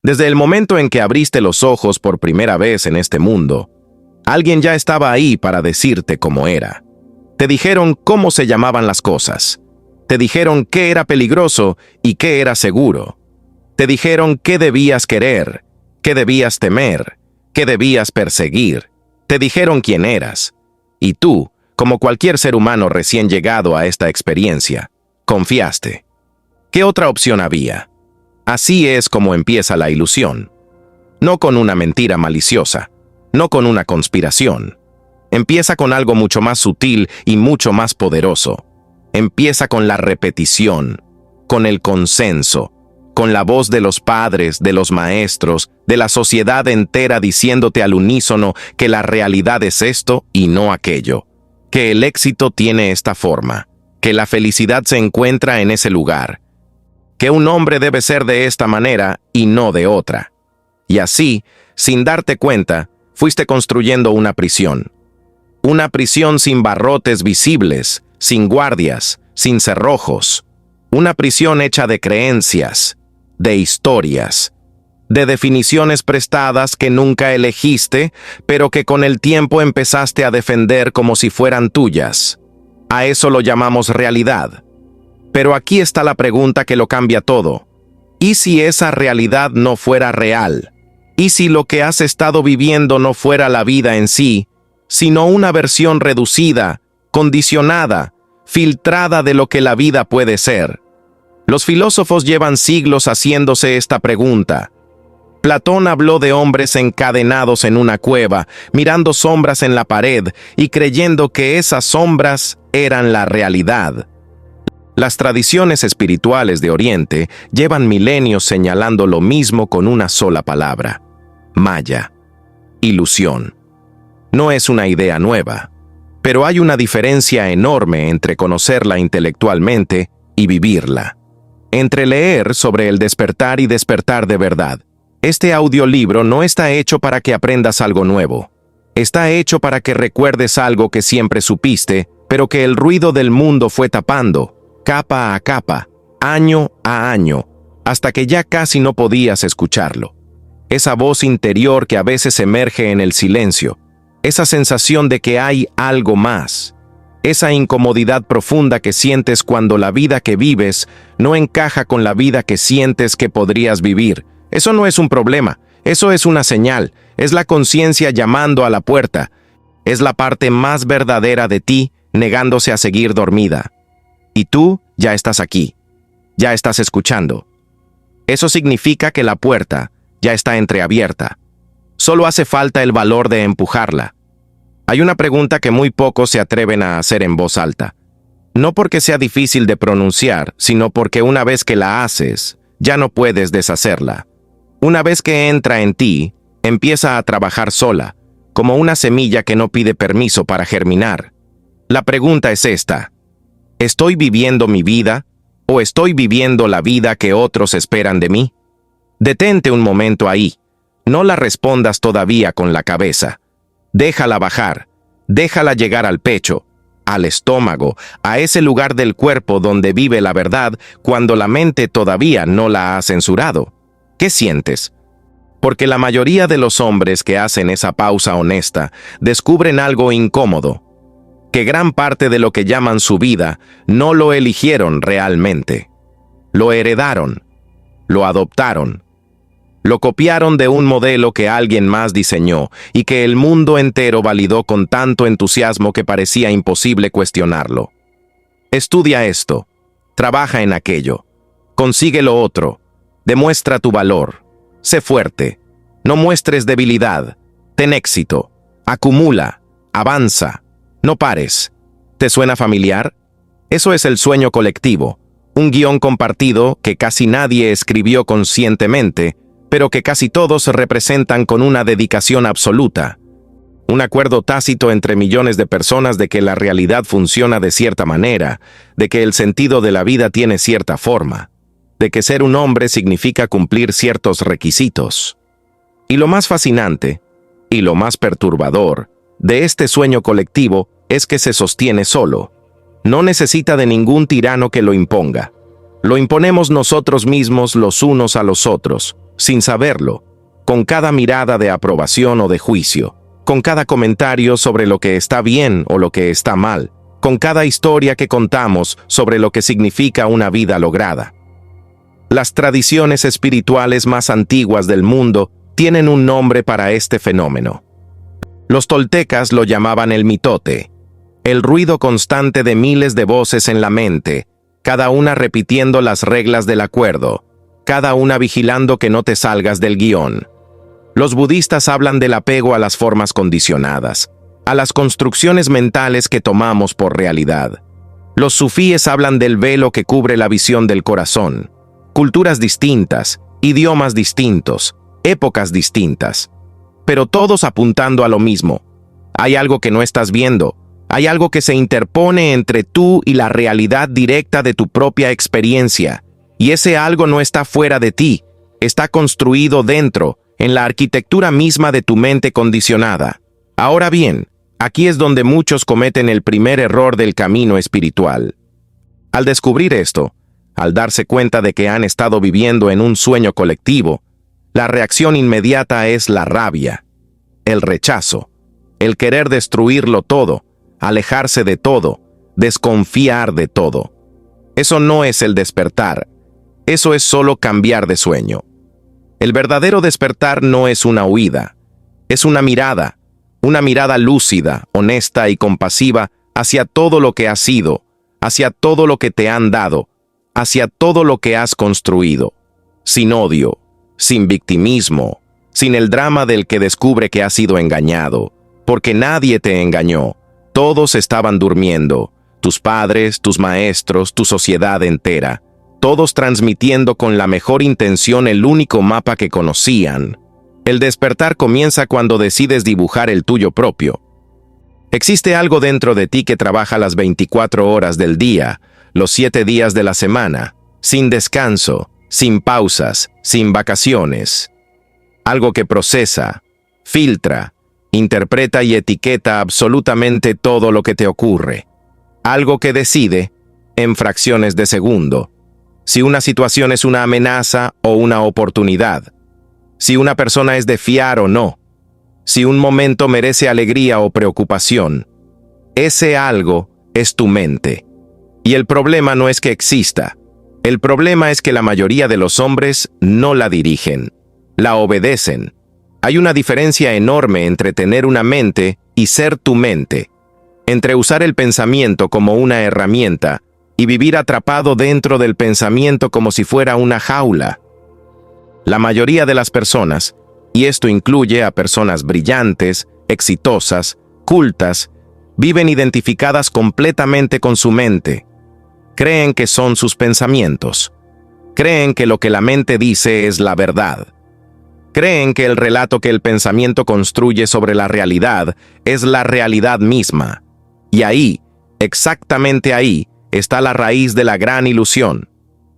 Desde el momento en que abriste los ojos por primera vez en este mundo, alguien ya estaba ahí para decirte cómo era. Te dijeron cómo se llamaban las cosas. Te dijeron qué era peligroso y qué era seguro. Te dijeron qué debías querer, qué debías temer, qué debías perseguir. Te dijeron quién eras. Y tú, como cualquier ser humano recién llegado a esta experiencia, confiaste. ¿Qué otra opción había? Así es como empieza la ilusión. No con una mentira maliciosa, no con una conspiración. Empieza con algo mucho más sutil y mucho más poderoso. Empieza con la repetición, con el consenso, con la voz de los padres, de los maestros, de la sociedad entera diciéndote al unísono que la realidad es esto y no aquello, que el éxito tiene esta forma, que la felicidad se encuentra en ese lugar, que un hombre debe ser de esta manera y no de otra. Y así, sin darte cuenta, fuiste construyendo una prisión sin barrotes visibles, sin guardias, sin cerrojos, una prisión hecha de creencias, de historias, de definiciones prestadas que nunca elegiste, pero que con el tiempo empezaste a defender como si fueran tuyas. A eso lo llamamos realidad. Pero aquí está la pregunta que lo cambia todo. ¿Y si esa realidad no fuera real? ¿Y si lo que has estado viviendo no fuera la vida en sí, sino una versión reducida, condicionada, filtrada de lo que la vida puede ser? Los filósofos llevan siglos haciéndose esta pregunta. Platón habló de hombres encadenados en una cueva, mirando sombras en la pared y creyendo que esas sombras eran la realidad. Las tradiciones espirituales de Oriente llevan milenios señalando lo mismo con una sola palabra: Maya, ilusión. No es una idea nueva, pero hay una diferencia enorme entre conocerla intelectualmente y vivirla. Entre leer sobre el despertar y despertar de verdad. Este audiolibro no está hecho para que aprendas algo nuevo. Está hecho para que recuerdes algo que siempre supiste, pero que el ruido del mundo fue tapando, capa a capa, año a año, hasta que ya casi no podías escucharlo. Esa voz interior que a veces emerge en el silencio, esa sensación de que hay algo más, esa incomodidad profunda que sientes cuando la vida que vives no encaja con la vida que sientes que podrías vivir. Eso no es un problema, eso es una señal, es la conciencia llamando a la puerta, es la parte más verdadera de ti negándose a seguir dormida. Y tú ya estás aquí, ya estás escuchando. Eso significa que la puerta ya está entreabierta. Solo hace falta el valor de empujarla. Hay una pregunta que muy pocos se atreven a hacer en voz alta. No porque sea difícil de pronunciar, sino porque una vez que la haces, ya no puedes deshacerla. Una vez que entra en ti, empieza a trabajar sola, como una semilla que no pide permiso para germinar. La pregunta es esta: ¿estoy viviendo mi vida o estoy viviendo la vida que otros esperan de mí? Detente un momento ahí. No la respondas todavía con la cabeza. Déjala bajar, déjala llegar al pecho, al estómago, a ese lugar del cuerpo donde vive la verdad cuando la mente todavía no la ha censurado. ¿Qué sientes? Porque la mayoría de los hombres que hacen esa pausa honesta descubren algo incómodo, que gran parte de lo que llaman su vida no lo eligieron realmente. Lo heredaron, lo adoptaron, lo copiaron de un modelo que alguien más diseñó y que el mundo entero validó con tanto entusiasmo que parecía imposible cuestionarlo. Estudia esto, trabaja en aquello, consigue lo otro, demuestra tu valor, sé fuerte, no muestres debilidad, ten éxito, acumula, avanza, no pares. ¿Te suena familiar? Eso es el sueño colectivo, un guión compartido que casi nadie escribió conscientemente, pero que casi todos representan con una dedicación absoluta. Un acuerdo tácito entre millones de personas de que la realidad funciona de cierta manera, de que el sentido de la vida tiene cierta forma, de que ser un hombre significa cumplir ciertos requisitos. Y lo más fascinante, y lo más perturbador, de este sueño colectivo es que se sostiene solo. No necesita de ningún tirano que lo imponga. Lo imponemos nosotros mismos los unos a los otros. sin saberlo, con cada mirada de aprobación o de juicio, con cada comentario sobre lo que está bien o lo que está mal, con cada historia que contamos sobre lo que significa una vida lograda. Las tradiciones espirituales más antiguas del mundo tienen un nombre para este fenómeno. Los toltecas lo llamaban el mitote, el ruido constante de miles de voces en la mente, cada una repitiendo las reglas del acuerdo, cada una vigilando que no te salgas del guión. Los budistas hablan del apego a las formas condicionadas, a las construcciones mentales que tomamos por realidad. Los sufíes hablan del velo que cubre la visión del corazón. Culturas distintas, idiomas distintos, épocas distintas, pero todos apuntando a lo mismo. Hay algo que no estás viendo, hay algo que se interpone entre tú y la realidad directa de tu propia experiencia, y ese algo no está fuera de ti, está construido dentro, en la arquitectura misma de tu mente condicionada. Ahora bien, aquí es donde muchos cometen el primer error del camino espiritual. Al descubrir esto, al darse cuenta de que han estado viviendo en un sueño colectivo, la reacción inmediata es la rabia, el rechazo, el querer destruirlo todo, alejarse de todo, desconfiar de todo. Eso no es el despertar, eso es solo cambiar de sueño. El verdadero despertar no es una huida, es una mirada lúcida, honesta y compasiva hacia todo lo que has sido, hacia todo lo que te han dado, hacia todo lo que has construido, sin odio, sin victimismo, sin el drama del que descubre que ha sido engañado, porque nadie te engañó, todos estaban durmiendo, tus padres, tus maestros, tu sociedad entera, todos transmitiendo con la mejor intención el único mapa que conocían. El despertar comienza cuando decides dibujar el tuyo propio. Existe algo dentro de ti que trabaja las 24 horas del día, los 7 días de la semana, sin descanso, sin pausas, sin vacaciones. Algo que procesa, filtra, interpreta y etiqueta absolutamente todo lo que te ocurre. Algo que decide, en fracciones de segundo, si una situación es una amenaza o una oportunidad, si una persona es de fiar o no, si un momento merece alegría o preocupación. Ese algo es tu mente. Y el problema no es que exista. El problema es que la mayoría de los hombres no la dirigen, la obedecen. Hay una diferencia enorme entre tener una mente y ser tu mente, entre usar el pensamiento como una herramienta y vivir atrapado dentro del pensamiento como si fuera una jaula. La mayoría de las personas, y esto incluye a personas brillantes, exitosas, cultas, viven identificadas completamente con su mente. Creen que son sus pensamientos. Creen que lo que la mente dice es la verdad. Creen que el relato que el pensamiento construye sobre la realidad es la realidad misma. Y ahí, exactamente ahí, está la raíz de la gran ilusión.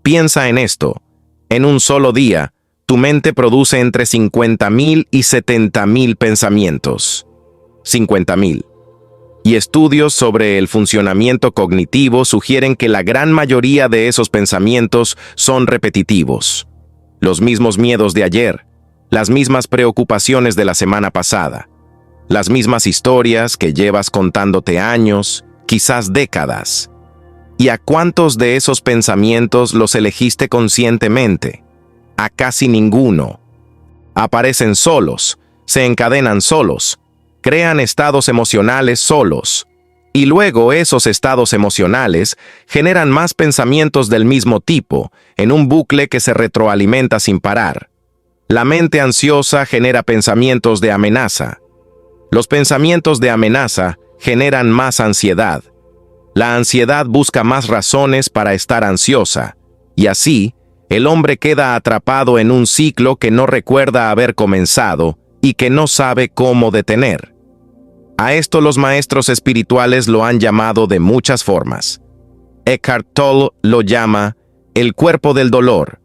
Piensa en esto. En un solo día, tu mente produce entre 50.000 y 70.000 pensamientos. 50.000. Y estudios sobre el funcionamiento cognitivo sugieren que la gran mayoría de esos pensamientos son repetitivos. Los mismos miedos de ayer, las mismas preocupaciones de la semana pasada, las mismas historias que llevas contándote años, quizás décadas. ¿Y a cuántos de esos pensamientos los elegiste conscientemente? A casi ninguno. Aparecen solos, se encadenan solos, crean estados emocionales solos, y luego esos estados emocionales generan más pensamientos del mismo tipo, en un bucle que se retroalimenta sin parar. La mente ansiosa genera pensamientos de amenaza. Los pensamientos de amenaza generan más ansiedad. La ansiedad busca más razones para estar ansiosa, y así, el hombre queda atrapado en un ciclo que no recuerda haber comenzado y que no sabe cómo detener. A esto los maestros espirituales lo han llamado de muchas formas. Eckhart Tolle lo llama el cuerpo del dolor,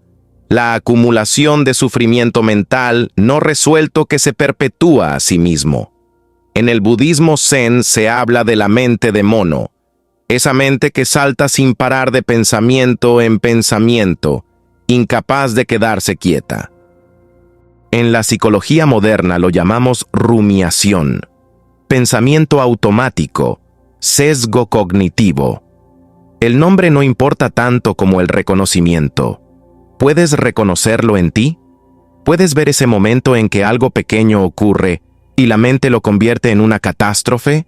la acumulación de sufrimiento mental no resuelto que se perpetúa a sí mismo. En el budismo zen se habla de la mente de mono, esa mente que salta sin parar de pensamiento en pensamiento, incapaz de quedarse quieta. En la psicología moderna lo llamamos rumiación, pensamiento automático, sesgo cognitivo. El nombre no importa tanto como el reconocimiento. ¿Puedes reconocerlo en ti? ¿Puedes ver ese momento en que algo pequeño ocurre y la mente lo convierte en una catástrofe?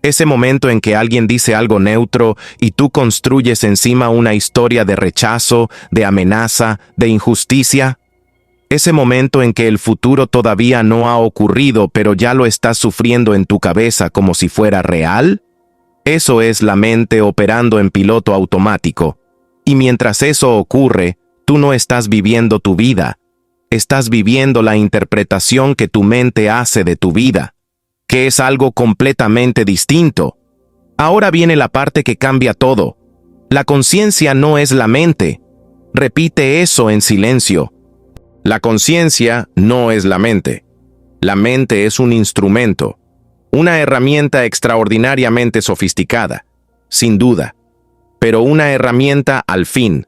Ese momento en que alguien dice algo neutro y tú construyes encima una historia de rechazo, de amenaza, de injusticia. Ese momento en que el futuro todavía no ha ocurrido, pero ya lo estás sufriendo en tu cabeza como si fuera real. Eso es la mente operando en piloto automático. Y mientras eso ocurre, tú no estás viviendo tu vida. Estás viviendo la interpretación que tu mente hace de tu vida, que es algo completamente distinto. Ahora viene la parte que cambia todo. La conciencia no es la mente. Repite eso en silencio. La conciencia no es la mente. La mente es un instrumento, una herramienta extraordinariamente sofisticada, sin duda, pero una herramienta al fin.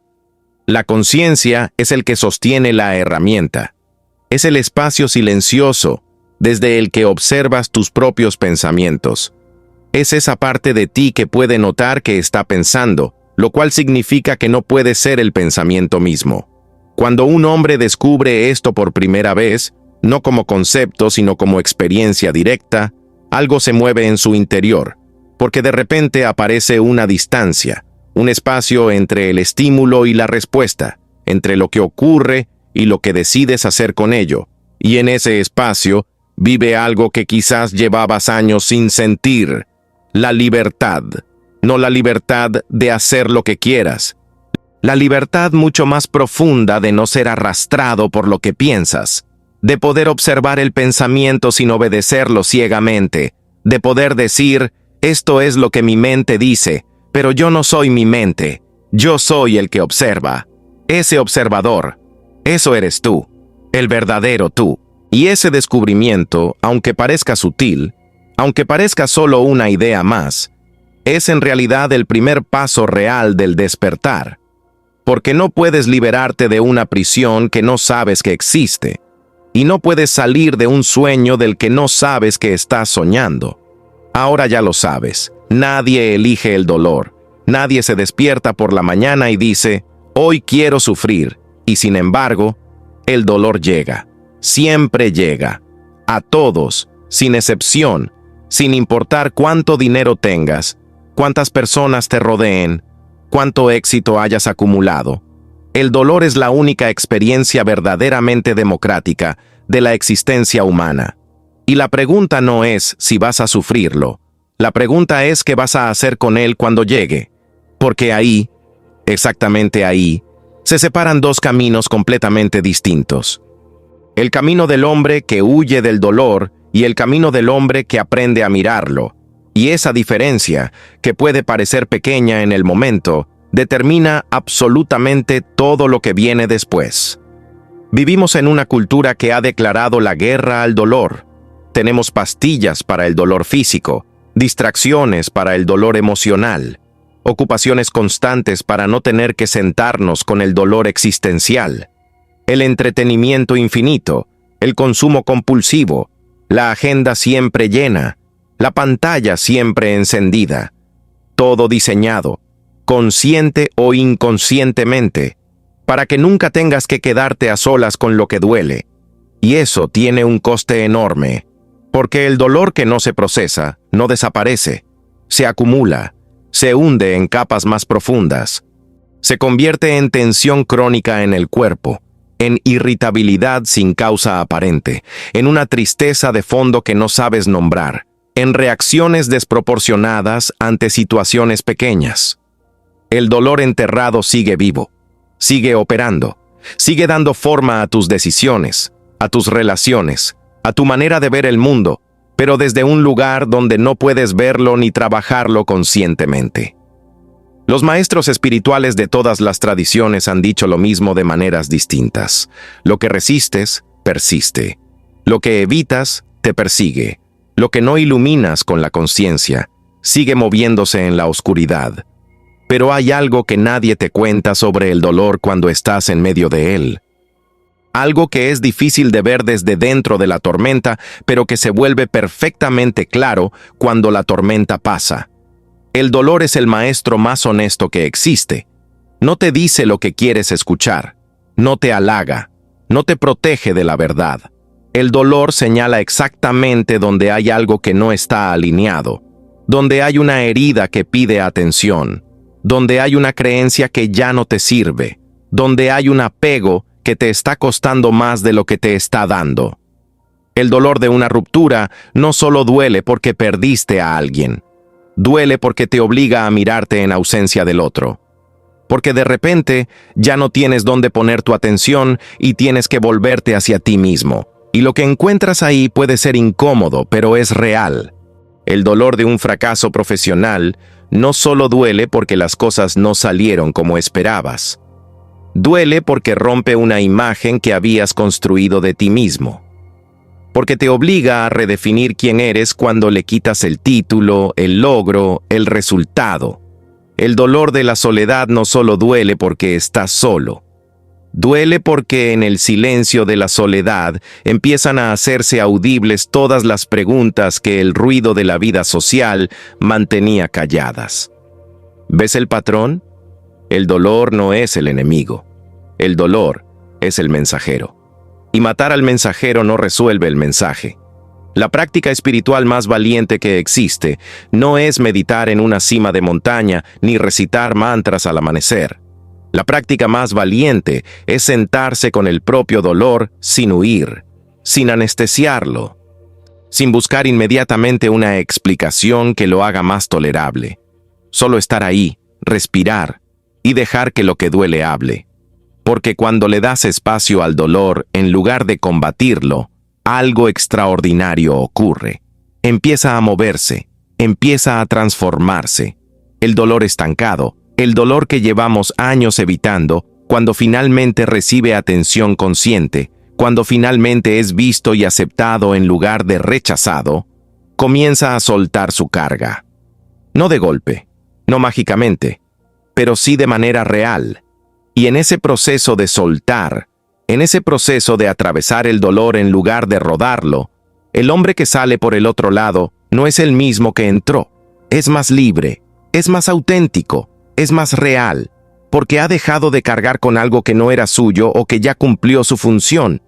La conciencia es el que sostiene la herramienta. Es el espacio silencioso desde el que observas tus propios pensamientos. Es esa parte de ti que puede notar que está pensando, lo cual significa que no puede ser el pensamiento mismo. Cuando un hombre descubre esto por primera vez, no como concepto sino como experiencia directa, algo se mueve en su interior, porque de repente aparece una distancia, un espacio entre el estímulo y la respuesta, entre lo que ocurre y lo que decides hacer con ello, y en ese espacio vive algo que quizás llevabas años sin sentir: la libertad. No la libertad de hacer lo que quieras, la libertad mucho más profunda de no ser arrastrado por lo que piensas, de poder observar el pensamiento sin obedecerlo ciegamente, de poder decir: esto es lo que mi mente dice, pero yo no soy mi mente, yo soy el que observa. Ese observador, eso eres tú, el verdadero tú. Y ese descubrimiento, aunque parezca sutil, aunque parezca solo una idea más, es en realidad el primer paso real del despertar. Porque no puedes liberarte de una prisión que no sabes que existe, y no puedes salir de un sueño del que no sabes que estás soñando. Ahora ya lo sabes, nadie elige el dolor, nadie se despierta por la mañana y dice: hoy quiero sufrir, y sin embargo, el dolor llega, siempre llega, a todos, sin excepción, sin importar cuánto dinero tengas, cuántas personas te rodeen, cuánto éxito hayas acumulado. El dolor es la única experiencia verdaderamente democrática de la existencia humana. Y la pregunta no es si vas a sufrirlo. La pregunta es qué vas a hacer con él cuando llegue. Porque ahí, exactamente ahí, se separan dos caminos completamente distintos. El camino del hombre que huye del dolor y el camino del hombre que aprende a mirarlo. Y esa diferencia, que puede parecer pequeña en el momento, determina absolutamente todo lo que viene después. Vivimos en una cultura que ha declarado la guerra al dolor. Tenemos pastillas para el dolor físico, distracciones para el dolor emocional, ocupaciones constantes para no tener que sentarnos con el dolor existencial, el entretenimiento infinito, el consumo compulsivo, la agenda siempre llena, la pantalla siempre encendida, todo diseñado, consciente o inconscientemente, para que nunca tengas que quedarte a solas con lo que duele. Y eso tiene un coste enorme, porque el dolor que no se procesa no desaparece, se acumula, se hunde en capas más profundas, se convierte en tensión crónica en el cuerpo, en irritabilidad sin causa aparente, en una tristeza de fondo que no sabes nombrar, en reacciones desproporcionadas ante situaciones pequeñas. El dolor enterrado sigue vivo, sigue operando, sigue dando forma a tus decisiones, a tus relaciones, a tu manera de ver el mundo, pero desde un lugar donde no puedes verlo ni trabajarlo conscientemente. Los maestros espirituales de todas las tradiciones han dicho lo mismo de maneras distintas. Lo que resistes, persiste. Lo que evitas, te persigue. Lo que no iluminas con la conciencia, sigue moviéndose en la oscuridad. Pero hay algo que nadie te cuenta sobre el dolor cuando estás en medio de él. Algo que es difícil de ver desde dentro de la tormenta, pero que se vuelve perfectamente claro cuando la tormenta pasa. El dolor es el maestro más honesto que existe. No te dice lo que quieres escuchar, no te halaga, no te protege de la verdad. El dolor señala exactamente donde hay algo que no está alineado, donde hay una herida que pide atención, donde hay una creencia que ya no te sirve, donde hay un apego que te está costando más de lo que te está dando. El dolor de una ruptura no solo duele porque perdiste a alguien, duele porque te obliga a mirarte en ausencia del otro. Porque de repente ya no tienes dónde poner tu atención y tienes que volverte hacia ti mismo. Y lo que encuentras ahí puede ser incómodo, pero es real. El dolor de un fracaso profesional no solo duele porque las cosas no salieron como esperabas. Duele porque rompe una imagen que habías construido de ti mismo. Porque te obliga a redefinir quién eres cuando le quitas el título, el logro, el resultado. El dolor de la soledad no solo duele porque estás solo. Duele porque en el silencio de la soledad empiezan a hacerse audibles todas las preguntas que el ruido de la vida social mantenía calladas. ¿Ves el patrón? El dolor no es el enemigo. El dolor es el mensajero. Y matar al mensajero no resuelve el mensaje. La práctica espiritual más valiente que existe no es meditar en una cima de montaña ni recitar mantras al amanecer. La práctica más valiente es sentarse con el propio dolor sin huir, sin anestesiarlo, sin buscar inmediatamente una explicación que lo haga más tolerable. Solo estar ahí, respirar y dejar que lo que duele hable. Porque cuando le das espacio al dolor, en lugar de combatirlo, algo extraordinario ocurre. Empieza a moverse, empieza a transformarse. El dolor estancado, el dolor que llevamos años evitando, cuando finalmente recibe atención consciente, cuando finalmente es visto y aceptado en lugar de rechazado, comienza a soltar su carga. No de golpe, no mágicamente, pero sí de manera real. Y en ese proceso de soltar, en ese proceso de atravesar el dolor en lugar de rodarlo, el hombre que sale por el otro lado no es el mismo que entró. Es más libre, es más auténtico, es más real, porque ha dejado de cargar con algo que no era suyo o que ya cumplió su función.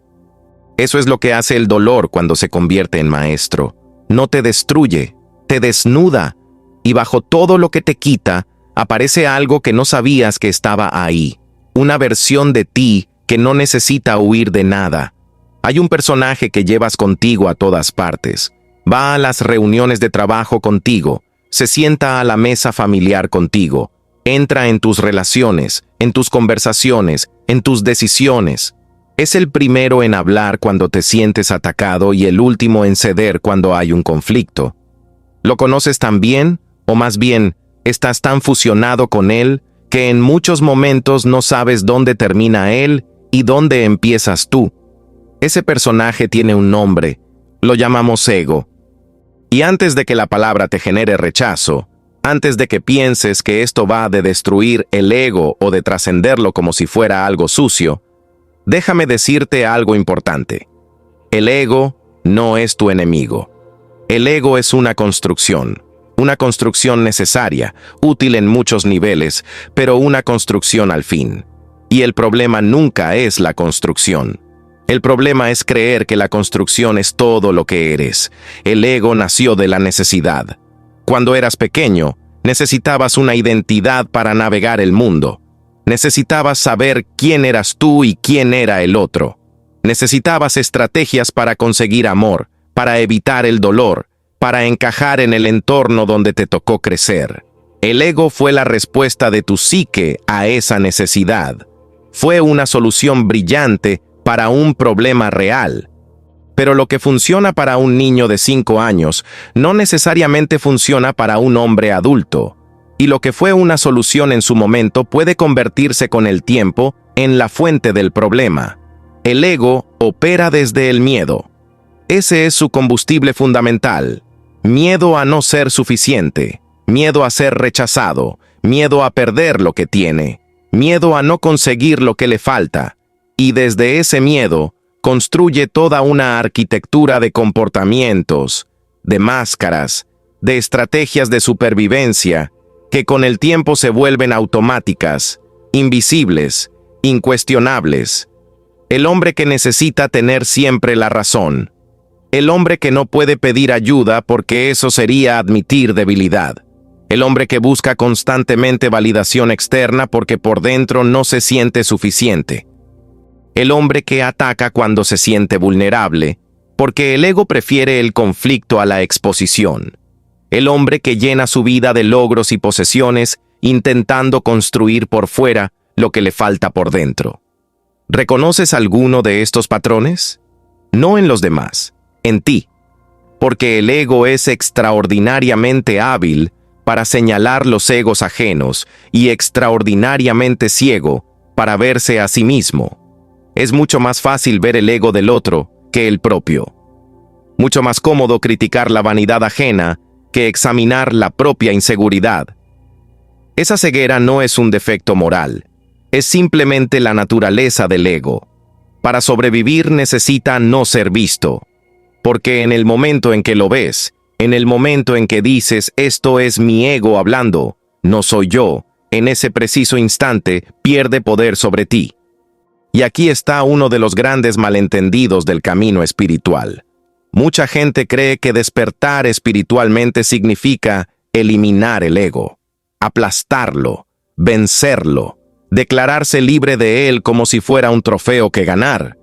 Eso es lo que hace el dolor cuando se convierte en maestro. No te destruye, te desnuda, y bajo todo lo que te quita, aparece algo que no sabías que estaba ahí. Una versión de ti que no necesita huir de nada. Hay un personaje que llevas contigo a todas partes. Va a las reuniones de trabajo contigo, se sienta a la mesa familiar contigo, entra en tus relaciones, en tus conversaciones, en tus decisiones. Es el primero en hablar cuando te sientes atacado y el último en ceder cuando hay un conflicto. ¿Lo conoces tan bien? O más bien, estás tan fusionado con él que en muchos momentos no sabes dónde termina él y dónde empiezas tú. Ese personaje tiene un nombre, lo llamamos ego. Y antes de que la palabra te genere rechazo, antes de que pienses que esto va de destruir el ego o de trascenderlo como si fuera algo sucio, déjame decirte algo importante. El ego no es tu enemigo. El ego es una construcción necesaria, útil en muchos niveles, pero una construcción al fin. Y el problema nunca es la construcción. El problema es creer que la construcción es todo lo que eres. El ego nació de la necesidad. Cuando eras pequeño, necesitabas una identidad para navegar el mundo. Necesitabas saber quién eras tú y quién era el otro. Necesitabas estrategias para conseguir amor, para evitar el dolor, para encajar en el entorno donde te tocó crecer. El ego fue la respuesta de tu psique a esa necesidad. Fue una solución brillante para un problema real. Pero lo que funciona para un niño de 5 años no necesariamente funciona para un hombre adulto. Y lo que fue una solución en su momento puede convertirse con el tiempo en la fuente del problema. El ego opera desde el miedo. Ese es su combustible fundamental. Miedo a no ser suficiente, miedo a ser rechazado, miedo a perder lo que tiene, miedo a no conseguir lo que le falta. Y desde ese miedo, construye toda una arquitectura de comportamientos, de máscaras, de estrategias de supervivencia, que con el tiempo se vuelven automáticas, invisibles, incuestionables. El hombre que necesita tener siempre la razón. El hombre que no puede pedir ayuda porque eso sería admitir debilidad. El hombre que busca constantemente validación externa porque por dentro no se siente suficiente. El hombre que ataca cuando se siente vulnerable, porque el ego prefiere el conflicto a la exposición. El hombre que llena su vida de logros y posesiones, intentando construir por fuera lo que le falta por dentro. ¿Reconoces alguno de estos patrones? No en los demás, en ti. Porque el ego es extraordinariamente hábil para señalar los egos ajenos y extraordinariamente ciego para verse a sí mismo. Es mucho más fácil ver el ego del otro que el propio. Mucho más cómodo criticar la vanidad ajena que examinar la propia inseguridad. Esa ceguera no es un defecto moral, es simplemente la naturaleza del ego. Para sobrevivir necesita no ser visto, porque en el momento en que lo ves, en el momento en que dices esto es mi ego hablando, no soy yo, en ese preciso instante pierde poder sobre ti. Y aquí está uno de los grandes malentendidos del camino espiritual. Mucha gente cree que despertar espiritualmente significa eliminar el ego, aplastarlo, vencerlo, declararse libre de él como si fuera un trofeo que ganar.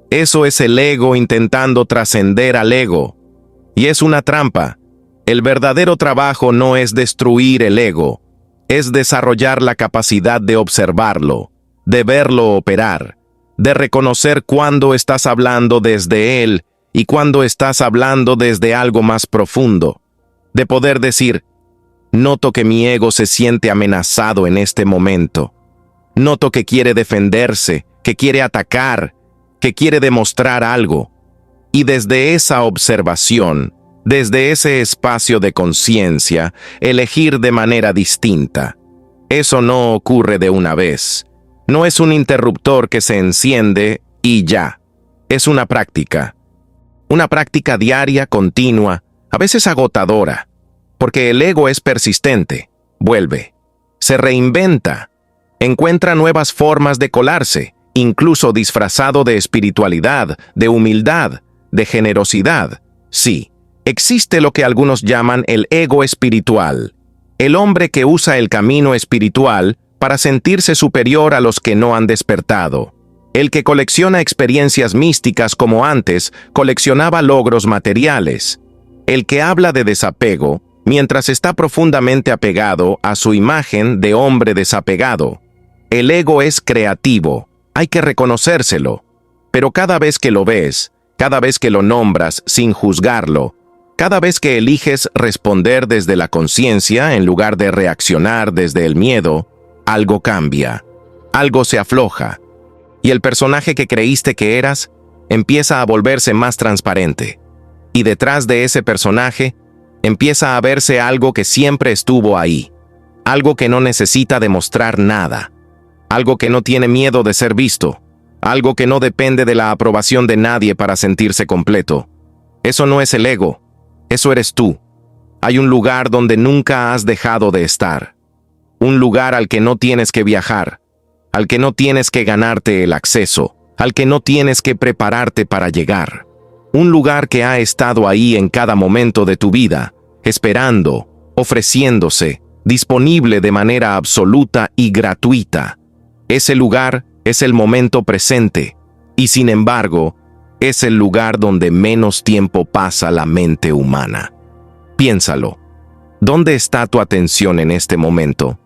Eso es el ego intentando trascender al ego. Y es una trampa. El verdadero trabajo no es destruir el ego, es desarrollar la capacidad de observarlo, de verlo operar, de reconocer cuándo estás hablando desde él y cuándo estás hablando desde algo más profundo, de poder decir, noto que mi ego se siente amenazado en este momento, noto que quiere defenderse, que quiere atacar, que quiere demostrar algo, y desde esa observación, desde ese espacio de conciencia, elegir de manera distinta. Eso no ocurre de una vez. No es un interruptor que se enciende y ya. Es una práctica diaria, continua, a veces agotadora, porque el ego es persistente, vuelve, se reinventa, encuentra nuevas formas de colarse, incluso disfrazado de espiritualidad, de humildad, de generosidad. Sí, existe lo que algunos llaman el ego espiritual, el hombre que usa el camino espiritual para sentirse superior a los que no han despertado. El que colecciona experiencias místicas como antes coleccionaba logros materiales. El que habla de desapego mientras está profundamente apegado a su imagen de hombre desapegado. El ego es creativo, hay que reconocérselo. Pero cada vez que lo ves, cada vez que lo nombras sin juzgarlo, cada vez que eliges responder desde la conciencia en lugar de reaccionar desde el miedo, algo cambia, algo se afloja, y el personaje que creíste que eras empieza a volverse más transparente. Y detrás de ese personaje empieza a verse algo que siempre estuvo ahí, algo que no necesita demostrar nada, algo que no tiene miedo de ser visto, algo que no depende de la aprobación de nadie para sentirse completo. Eso no es el ego, eso eres tú. Hay un lugar donde nunca has dejado de estar. Un lugar al que no tienes que viajar, al que no tienes que ganarte el acceso, al que no tienes que prepararte para llegar. Un lugar que ha estado ahí en cada momento de tu vida, esperando, ofreciéndose, disponible de manera absoluta y gratuita. Ese lugar es el momento presente, y sin embargo, es el lugar donde menos tiempo pasa la mente humana. Piénsalo. ¿Dónde está tu atención en este momento?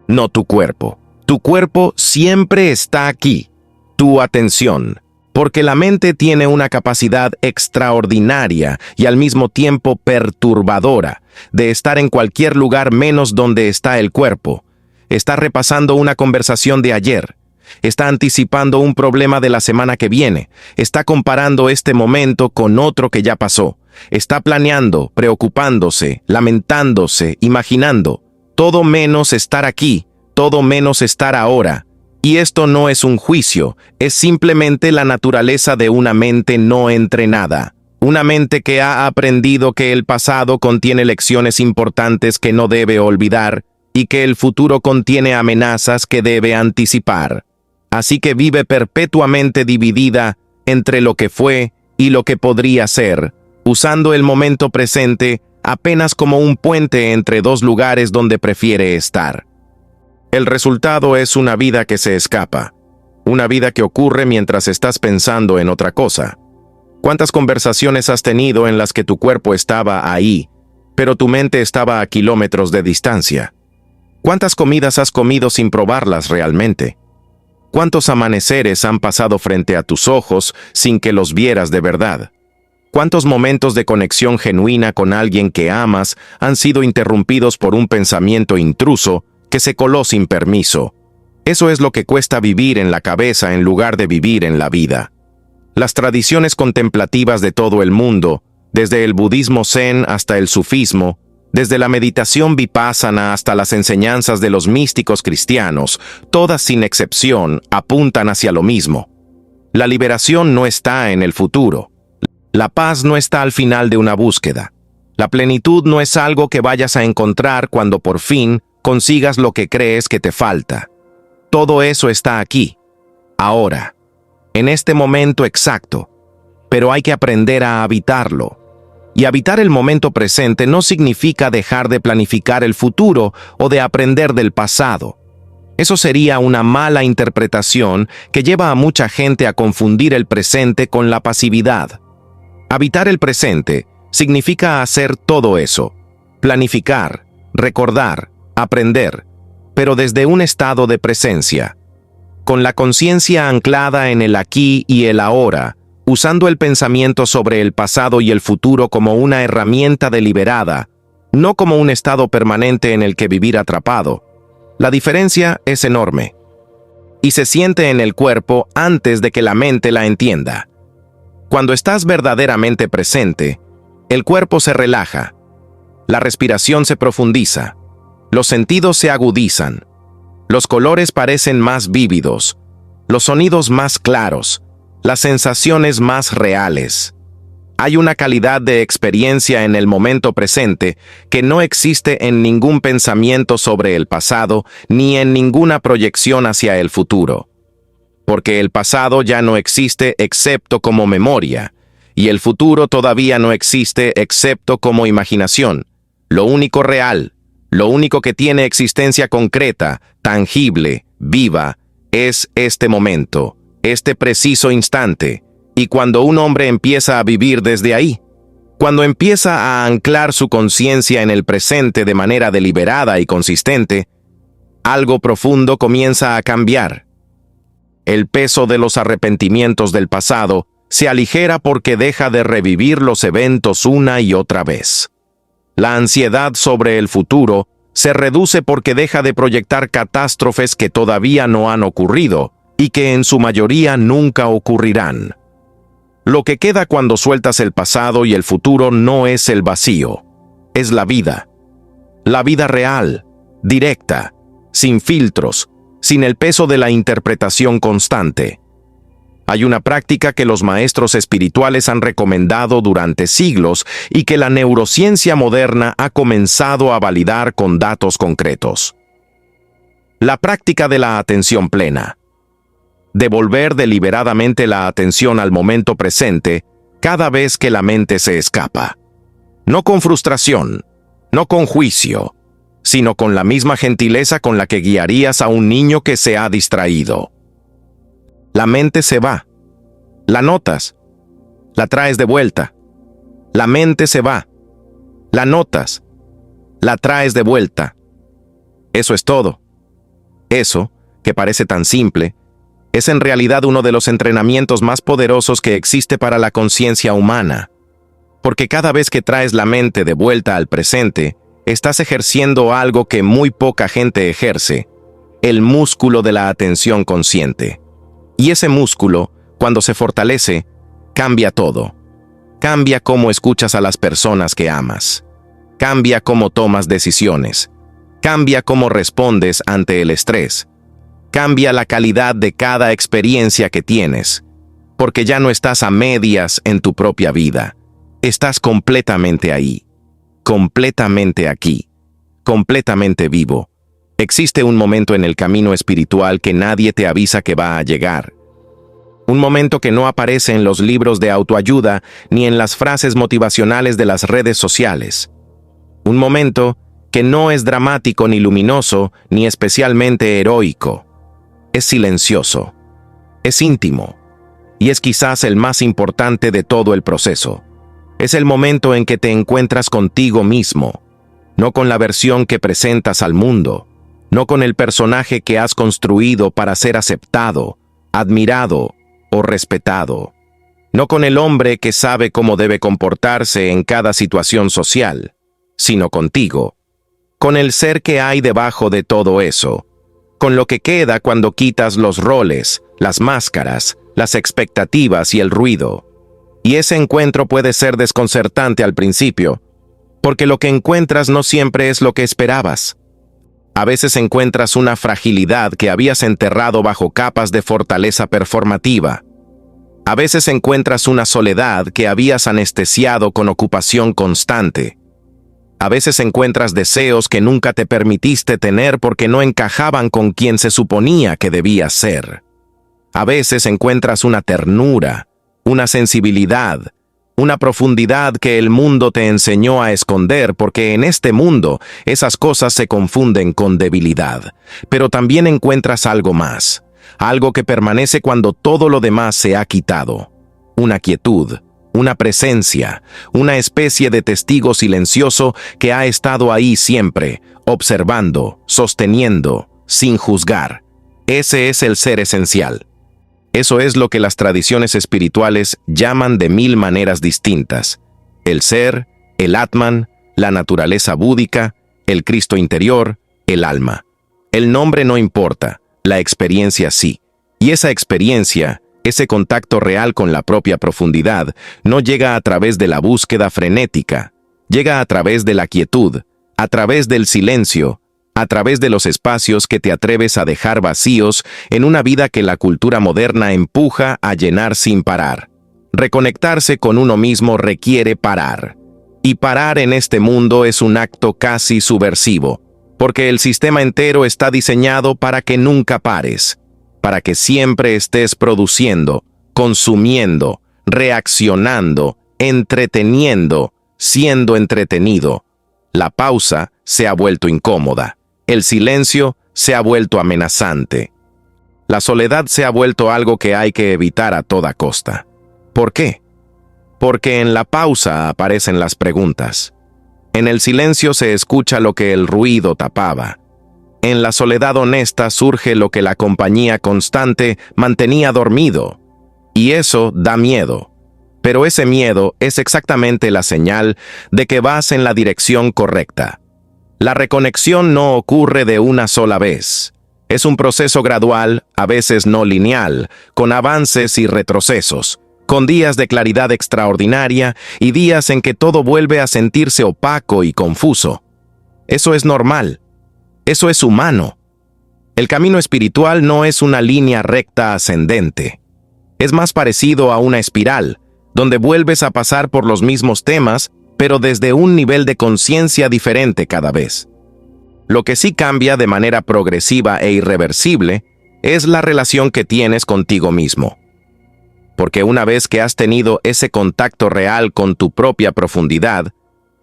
No tu cuerpo. Tu cuerpo siempre está aquí. Tu atención. Porque la mente tiene una capacidad extraordinaria y al mismo tiempo perturbadora de estar en cualquier lugar menos donde está el cuerpo. Está repasando una conversación de ayer. Está anticipando un problema de la semana que viene. Está comparando este momento con otro que ya pasó. Está planeando, preocupándose, lamentándose, imaginando. Todo menos estar aquí, todo menos estar ahora. Y esto no es un juicio, es simplemente la naturaleza de una mente no entrenada. Una mente que ha aprendido que el pasado contiene lecciones importantes que no debe olvidar y que el futuro contiene amenazas que debe anticipar. Así que vive perpetuamente dividida entre lo que fue y lo que podría ser, usando el momento presente apenas como un puente entre dos lugares donde prefiere estar. El resultado es una vida que se escapa, una vida que ocurre mientras estás pensando en otra cosa. ¿Cuántas conversaciones has tenido en las que tu cuerpo estaba ahí, pero tu mente estaba a kilómetros de distancia? ¿Cuántas comidas has comido sin probarlas realmente? ¿Cuántos amaneceres han pasado frente a tus ojos sin que los vieras de verdad? ¿Cuántos momentos de conexión genuina con alguien que amas han sido interrumpidos por un pensamiento intruso que se coló sin permiso? Eso es lo que cuesta vivir en la cabeza en lugar de vivir en la vida. Las tradiciones contemplativas de todo el mundo, desde el budismo zen hasta el sufismo, desde la meditación vipassana hasta las enseñanzas de los místicos cristianos, todas sin excepción apuntan hacia lo mismo. La liberación no está en el futuro. La paz no está al final de una búsqueda. La plenitud no es algo que vayas a encontrar cuando por fin consigas lo que crees que te falta. Todo eso está aquí, ahora, en este momento exacto, pero hay que aprender a habitarlo. Y habitar el momento presente no significa dejar de planificar el futuro o de aprender del pasado. Eso sería una mala interpretación que lleva a mucha gente a confundir el presente con la pasividad. Habitar el presente significa hacer todo eso, planificar, recordar, aprender, pero desde un estado de presencia, con la conciencia anclada en el aquí y el ahora, usando el pensamiento sobre el pasado y el futuro como una herramienta deliberada, no como un estado permanente en el que vivir atrapado. La diferencia es enorme, y se siente en el cuerpo antes de que la mente la entienda. Cuando estás verdaderamente presente, el cuerpo se relaja, la respiración se profundiza, los sentidos se agudizan, los colores parecen más vívidos, los sonidos más claros, las sensaciones más reales. Hay una calidad de experiencia en el momento presente que no existe en ningún pensamiento sobre el pasado ni en ninguna proyección hacia el futuro. Porque el pasado ya no existe excepto como memoria, y el futuro todavía no existe excepto como imaginación. Lo único real, lo único que tiene existencia concreta, tangible, viva, es este momento, este preciso instante. Y cuando un hombre empieza a vivir desde ahí, cuando empieza a anclar su conciencia en el presente de manera deliberada y consistente, algo profundo comienza a cambiar. El peso de los arrepentimientos del pasado se aligera porque deja de revivir los eventos una y otra vez. La ansiedad sobre el futuro se reduce porque deja de proyectar catástrofes que todavía no han ocurrido y que en su mayoría nunca ocurrirán. Lo que queda cuando sueltas el pasado y el futuro no es el vacío, es la vida. La vida real, directa, sin filtros, sin el peso de la interpretación constante. Hay una práctica que los maestros espirituales han recomendado durante siglos y que la neurociencia moderna ha comenzado a validar con datos concretos. La práctica de la atención plena. Devolver deliberadamente la atención al momento presente cada vez que la mente se escapa. No con frustración, no con juicio, sino con la misma gentileza con la que guiarías a un niño que se ha distraído. La mente se va. La notas. La traes de vuelta. La mente se va. La notas. La traes de vuelta. Eso es todo. Eso, que parece tan simple, es en realidad uno de los entrenamientos más poderosos que existe para la conciencia humana. Porque cada vez que traes la mente de vuelta al presente, estás ejerciendo algo que muy poca gente ejerce, el músculo de la atención consciente. Y ese músculo, cuando se fortalece, cambia todo. Cambia cómo escuchas a las personas que amas. Cambia cómo tomas decisiones. Cambia cómo respondes ante el estrés. Cambia la calidad de cada experiencia que tienes, porque ya no estás a medias en tu propia vida. Estás completamente ahí, completamente aquí, completamente vivo. Existe un momento en el camino espiritual que nadie te avisa que va a llegar. Un momento que no aparece en los libros de autoayuda ni en las frases motivacionales de las redes sociales. Un momento que no es dramático ni luminoso ni especialmente heroico. Es silencioso, es íntimo y es quizás el más importante de todo el proceso. Es el momento en que te encuentras contigo mismo, no con la versión que presentas al mundo, no con el personaje que has construido para ser aceptado, admirado o respetado, no con el hombre que sabe cómo debe comportarse en cada situación social, sino contigo, con el ser que hay debajo de todo eso, con lo que queda cuando quitas los roles, las máscaras, las expectativas y el ruido. Y ese encuentro puede ser desconcertante al principio, porque lo que encuentras no siempre es lo que esperabas. A veces encuentras una fragilidad que habías enterrado bajo capas de fortaleza performativa. A veces encuentras una soledad que habías anestesiado con ocupación constante. A veces encuentras deseos que nunca te permitiste tener porque no encajaban con quien se suponía que debías ser. A veces encuentras una ternura, una sensibilidad, una profundidad que el mundo te enseñó a esconder porque en este mundo esas cosas se confunden con debilidad. Pero también encuentras algo más, algo que permanece cuando todo lo demás se ha quitado. Una quietud, una presencia, una especie de testigo silencioso que ha estado ahí siempre, observando, sosteniendo, sin juzgar. Ese es el ser esencial. Eso es lo que las tradiciones espirituales llaman de 1000 maneras distintas. El ser, el Atman, la naturaleza búdica, el Cristo interior, el alma. El nombre no importa, la experiencia sí. Y esa experiencia, ese contacto real con la propia profundidad, no llega a través de la búsqueda frenética, llega a través de la quietud, a través del silencio, a través de los espacios que te atreves a dejar vacíos en una vida que la cultura moderna empuja a llenar sin parar. Reconectarse con uno mismo requiere parar. Y parar en este mundo es un acto casi subversivo, porque el sistema entero está diseñado para que nunca pares, para que siempre estés produciendo, consumiendo, reaccionando, entreteniendo, siendo entretenido. La pausa se ha vuelto incómoda. El silencio se ha vuelto amenazante. La soledad se ha vuelto algo que hay que evitar a toda costa. ¿Por qué? Porque en la pausa aparecen las preguntas. En el silencio se escucha lo que el ruido tapaba. En la soledad honesta surge lo que la compañía constante mantenía dormido. Y eso da miedo. Pero ese miedo es exactamente la señal de que vas en la dirección correcta. La reconexión no ocurre de una sola vez. Es un proceso gradual, a veces no lineal, con avances y retrocesos, con días de claridad extraordinaria y días en que todo vuelve a sentirse opaco y confuso. Eso es normal. Eso es humano. El camino espiritual no es una línea recta ascendente. Es más parecido a una espiral, donde vuelves a pasar por los mismos temas, pero desde un nivel de conciencia diferente cada vez. Lo que sí cambia de manera progresiva e irreversible es la relación que tienes contigo mismo. Porque una vez que has tenido ese contacto real con tu propia profundidad,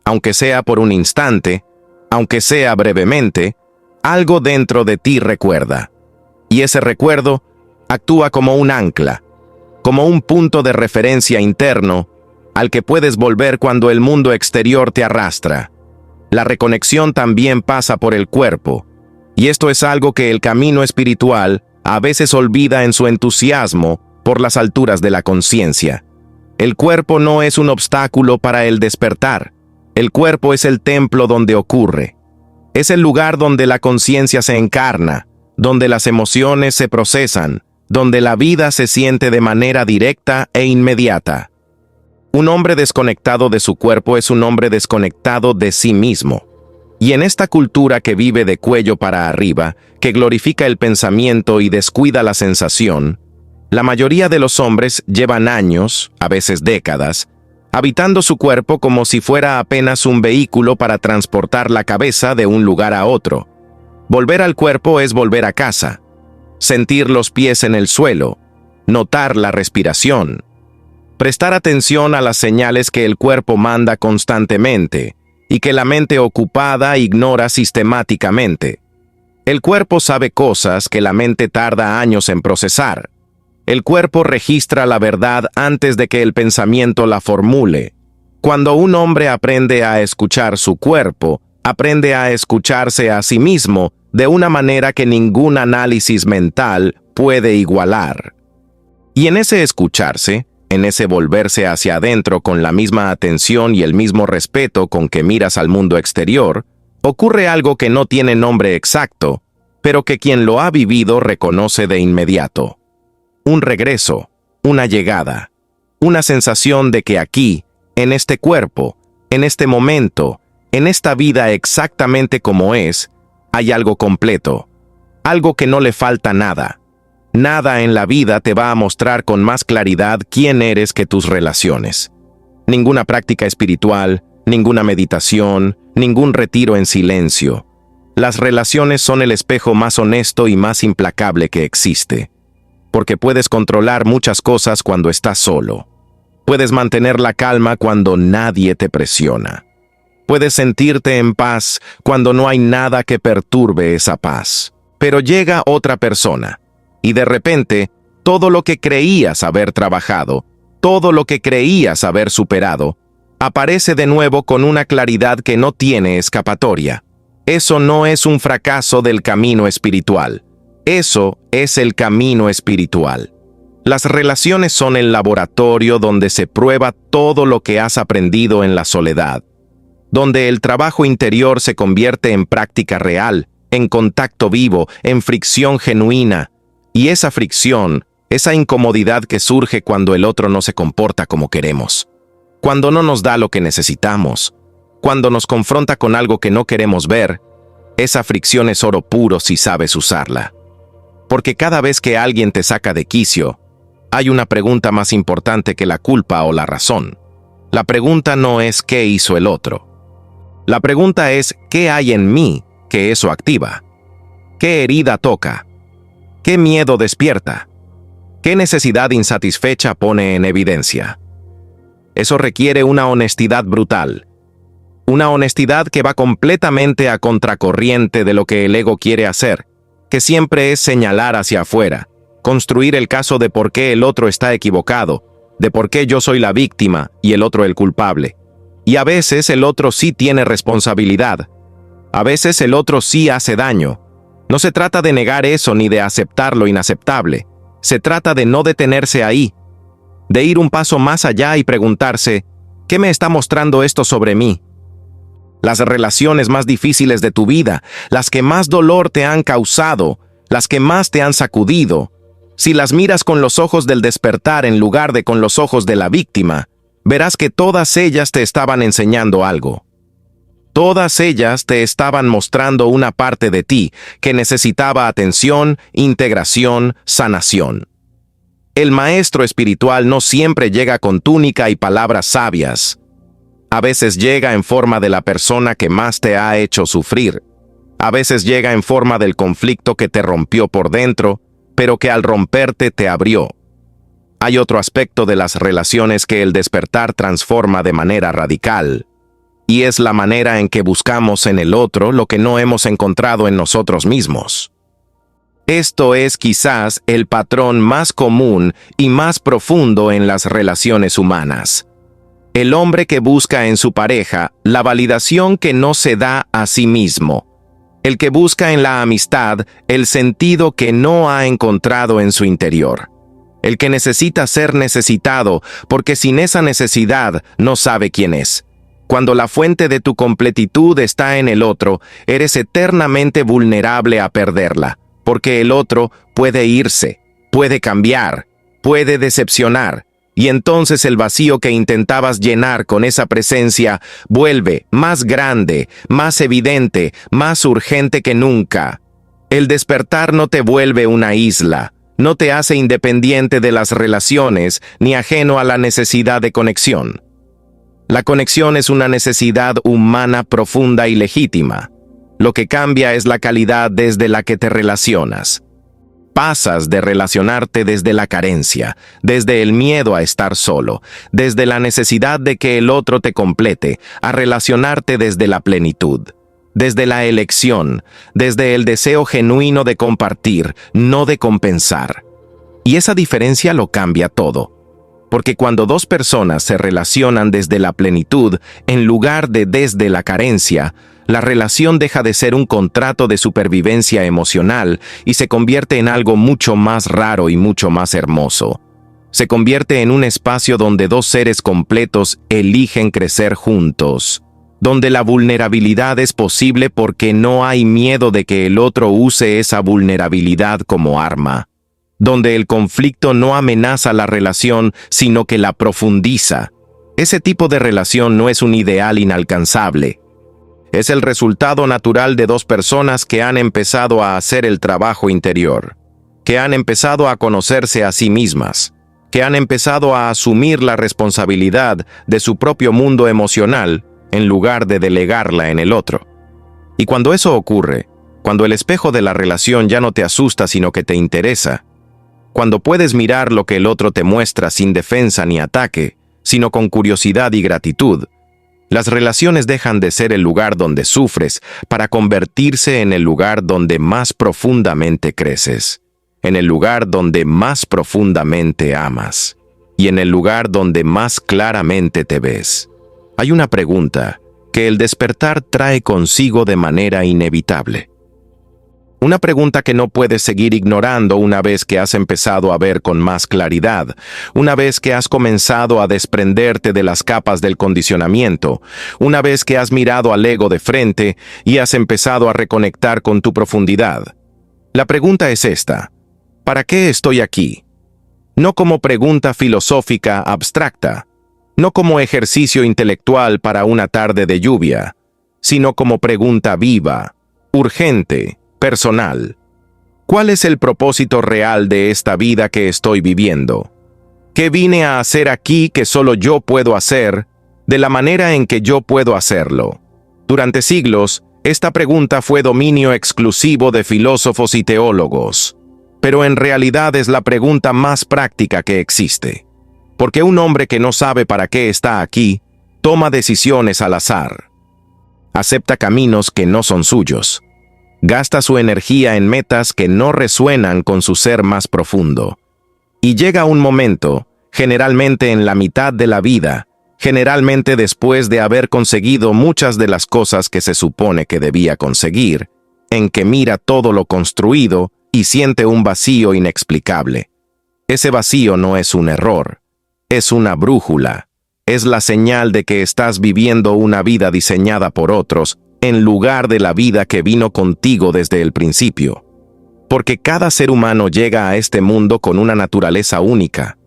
aunque sea por un instante, aunque sea brevemente, algo dentro de ti recuerda. Y ese recuerdo actúa como un ancla, como un punto de referencia interno al que puedes volver cuando el mundo exterior te arrastra. La reconexión también pasa por el cuerpo, y esto es algo que el camino espiritual a veces olvida en su entusiasmo por las alturas de la conciencia. El cuerpo no es un obstáculo para el despertar. El cuerpo es el templo donde ocurre. Es el lugar donde la conciencia se encarna, donde las emociones se procesan, donde la vida se siente de manera directa e inmediata. Un hombre desconectado de su cuerpo es un hombre desconectado de sí mismo. Y en esta cultura que vive de cuello para arriba, que glorifica el pensamiento y descuida la sensación, la mayoría de los hombres llevan años, a veces décadas, habitando su cuerpo como si fuera apenas un vehículo para transportar la cabeza de un lugar a otro. Volver al cuerpo es volver a casa, sentir los pies en el suelo, notar la respiración, prestar atención a las señales que el cuerpo manda constantemente y que la mente ocupada ignora sistemáticamente. El cuerpo sabe cosas que la mente tarda años en procesar. El cuerpo registra la verdad antes de que el pensamiento la formule. Cuando un hombre aprende a escuchar su cuerpo, aprende a escucharse a sí mismo de una manera que ningún análisis mental puede igualar. Y en ese escucharse, en ese volverse hacia adentro con la misma atención y el mismo respeto con que miras al mundo exterior, ocurre algo que no tiene nombre exacto, pero que quien lo ha vivido reconoce de inmediato. Un regreso, una llegada, una sensación de que aquí, en este cuerpo, en este momento, en esta vida exactamente como es, hay algo completo, algo que no le falta nada. Nada en la vida te va a mostrar con más claridad quién eres que tus relaciones. Ninguna práctica espiritual, ninguna meditación, ningún retiro en silencio. Las relaciones son el espejo más honesto y más implacable que existe. Porque puedes controlar muchas cosas cuando estás solo. Puedes mantener la calma cuando nadie te presiona. Puedes sentirte en paz cuando no hay nada que perturbe esa paz. Pero llega otra persona. Y de repente, todo lo que creías haber trabajado, todo lo que creías haber superado, aparece de nuevo con una claridad que no tiene escapatoria. Eso no es un fracaso del camino espiritual. Eso es el camino espiritual. Las relaciones son el laboratorio donde se prueba todo lo que has aprendido en la soledad, donde el trabajo interior se convierte en práctica real, en contacto vivo, en fricción genuina. Y esa fricción, esa incomodidad que surge cuando el otro no se comporta como queremos, cuando no nos da lo que necesitamos, cuando nos confronta con algo que no queremos ver, esa fricción es oro puro si sabes usarla. Porque cada vez que alguien te saca de quicio, hay una pregunta más importante que la culpa o la razón. La pregunta no es ¿qué hizo el otro? La pregunta es ¿qué hay en mí que eso activa? ¿Qué herida toca? ¿Qué miedo despierta? ¿Qué necesidad insatisfecha pone en evidencia? Eso requiere una honestidad brutal. Una honestidad que va completamente a contracorriente de lo que el ego quiere hacer, que siempre es señalar hacia afuera, construir el caso de por qué el otro está equivocado, de por qué yo soy la víctima y el otro el culpable. Y a veces el otro sí tiene responsabilidad. A veces el otro sí hace daño. No se trata de negar eso ni de aceptar lo inaceptable. Se trata de no detenerse ahí, de ir un paso más allá y preguntarse, ¿qué me está mostrando esto sobre mí? Las relaciones más difíciles de tu vida, las que más dolor te han causado, las que más te han sacudido, si las miras con los ojos del despertar en lugar de con los ojos de la víctima, verás que todas ellas te estaban enseñando algo. Todas ellas te estaban mostrando una parte de ti que necesitaba atención, integración, sanación. El maestro espiritual no siempre llega con túnica y palabras sabias. A veces llega en forma de la persona que más te ha hecho sufrir. A veces llega en forma del conflicto que te rompió por dentro, pero que al romperte te abrió. Hay otro aspecto de las relaciones que el despertar transforma de manera radical. Y es la manera en que buscamos en el otro lo que no hemos encontrado en nosotros mismos. Esto es quizás el patrón más común y más profundo en las relaciones humanas. El hombre que busca en su pareja la validación que no se da a sí mismo. El que busca en la amistad el sentido que no ha encontrado en su interior. El que necesita ser necesitado porque sin esa necesidad no sabe quién es. Cuando la fuente de tu completitud está en el otro, eres eternamente vulnerable a perderla, porque el otro puede irse, puede cambiar, puede decepcionar, Y entonces el vacío que intentabas llenar con esa presencia vuelve más grande, más evidente, más urgente que nunca. El despertar no te vuelve una isla, no te hace independiente de las relaciones ni ajeno a la necesidad de conexión. La conexión es una necesidad humana profunda y legítima. Lo que cambia es la calidad desde la que te relacionas. Pasas de relacionarte desde la carencia, desde el miedo a estar solo, desde la necesidad de que el otro te complete, a relacionarte desde la plenitud, desde la elección, desde el deseo genuino de compartir, no de compensar. Y esa diferencia lo cambia todo. Porque cuando dos personas se relacionan desde la plenitud, en lugar de desde la carencia, la relación deja de ser un contrato de supervivencia emocional y se convierte en algo mucho más raro y mucho más hermoso. Se convierte en un espacio donde dos seres completos eligen crecer juntos, donde la vulnerabilidad es posible porque no hay miedo de que el otro use esa vulnerabilidad como arma, donde el conflicto no amenaza la relación, sino que la profundiza. Ese tipo de relación no es un ideal inalcanzable. Es el resultado natural de dos personas que han empezado a hacer el trabajo interior, que han empezado a conocerse a sí mismas, que han empezado a asumir la responsabilidad de su propio mundo emocional en lugar de delegarla en el otro. Y cuando eso ocurre, cuando el espejo de la relación ya no te asusta sino que te interesa, cuando puedes mirar lo que el otro te muestra sin defensa ni ataque, sino con curiosidad y gratitud, las relaciones dejan de ser el lugar donde sufres para convertirse en el lugar donde más profundamente creces, en el lugar donde más profundamente amas y en el lugar donde más claramente te ves. Hay una pregunta que el despertar trae consigo de manera inevitable. Una pregunta que no puedes seguir ignorando una vez que has empezado a ver con más claridad, una vez que has comenzado a desprenderte de las capas del condicionamiento, una vez que has mirado al ego de frente y has empezado a reconectar con tu profundidad. La pregunta es esta: ¿para qué estoy aquí? No como pregunta filosófica abstracta, no como ejercicio intelectual para una tarde de lluvia, sino como pregunta viva, urgente, personal. ¿Cuál es el propósito real de esta vida que estoy viviendo? ¿Qué vine a hacer aquí que solo yo puedo hacer, de la manera en que yo puedo hacerlo? Durante siglos, esta pregunta fue dominio exclusivo de filósofos y teólogos, pero en realidad es la pregunta más práctica que existe. Porque un hombre que no sabe para qué está aquí, toma decisiones al azar. Acepta caminos que no son suyos. Gasta su energía en metas que no resuenan con su ser más profundo. Y llega un momento, generalmente en la mitad de la vida, generalmente después de haber conseguido muchas de las cosas que se supone que debía conseguir, en que mira todo lo construido y siente un vacío inexplicable. Ese vacío no es un error, es una brújula, es la señal de que estás viviendo una vida diseñada por otros, en lugar de la vida que vino contigo desde el principio. Porque cada ser humano llega a este mundo con una naturaleza única,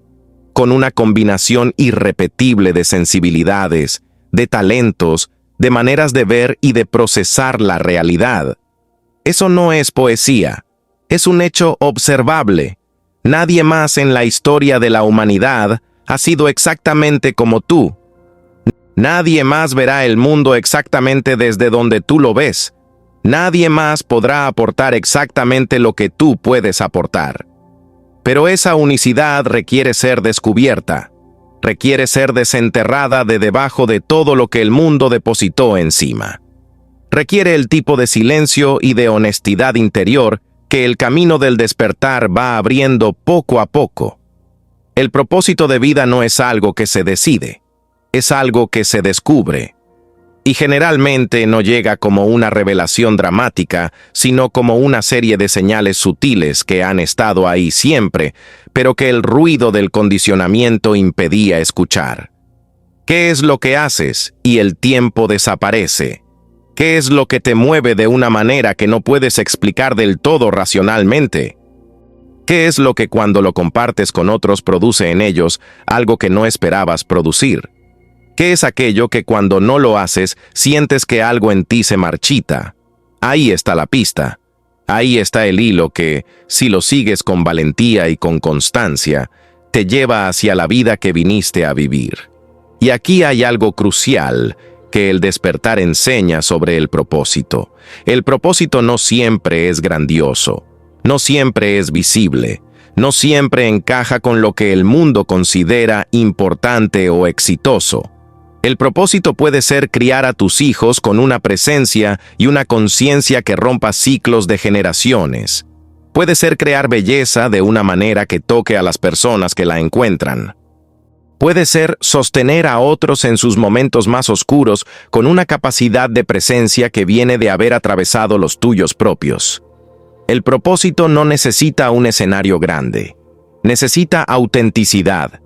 con una combinación irrepetible de sensibilidades, de talentos, de maneras de ver y de procesar la realidad. Eso no es poesía, es un hecho observable. Nadie más en la historia de la humanidad ha sido exactamente como tú. Nadie más verá el mundo exactamente desde donde tú lo ves. Nadie más podrá aportar exactamente lo que tú puedes aportar. Pero esa unicidad requiere ser descubierta, requiere ser desenterrada de debajo de todo lo que el mundo depositó encima. Requiere el tipo de silencio y de honestidad interior que el camino del despertar va abriendo poco a poco. El propósito de vida no es algo que se decide. Es algo que se descubre, y generalmente no llega como una revelación dramática, sino como una serie de señales sutiles que han estado ahí siempre, pero que el ruido del condicionamiento impedía escuchar. ¿Qué es lo que haces y el tiempo desaparece? ¿Qué es lo que te mueve de una manera que no puedes explicar del todo racionalmente? ¿Qué es lo que cuando lo compartes con otros produce en ellos algo que no esperabas producir? ¿Qué es aquello que cuando no lo haces sientes que algo en ti se marchita? Ahí está la pista. Ahí está el hilo que, si lo sigues con valentía y con constancia, te lleva hacia la vida que viniste a vivir. Y aquí hay algo crucial que el despertar enseña sobre el propósito. El propósito no siempre es grandioso, no siempre es visible, no siempre encaja con lo que el mundo considera importante o exitoso. El propósito puede ser criar a tus hijos con una presencia y una conciencia que rompa ciclos de generaciones. Puede ser crear belleza de una manera que toque a las personas que la encuentran. Puede ser sostener a otros en sus momentos más oscuros con una capacidad de presencia que viene de haber atravesado los tuyos propios. El propósito no necesita un escenario grande. Necesita autenticidad.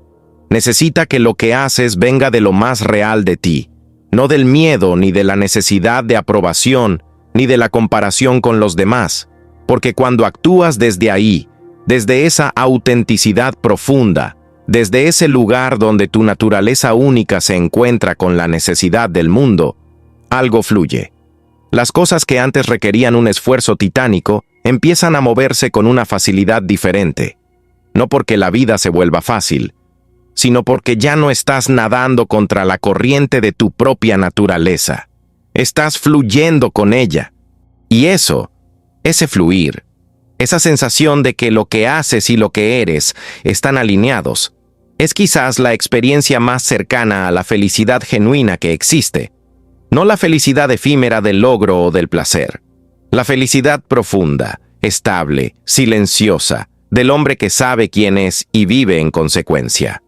Necesita que lo que haces venga de lo más real de ti, no del miedo ni de la necesidad de aprobación ni de la comparación con los demás, porque cuando actúas desde ahí, desde esa autenticidad profunda, desde ese lugar donde tu naturaleza única se encuentra con la necesidad del mundo, algo fluye. Las cosas que antes requerían un esfuerzo titánico empiezan a moverse con una facilidad diferente, no porque la vida se vuelva fácil, sino porque ya no estás nadando contra la corriente de tu propia naturaleza. Estás fluyendo con ella. Y ese fluir, esa sensación de que lo que haces y lo que eres están alineados, es quizás la experiencia más cercana a la felicidad genuina que existe. No la felicidad efímera del logro o del placer. La felicidad profunda, estable, silenciosa, del hombre que sabe quién es y vive en consecuencia.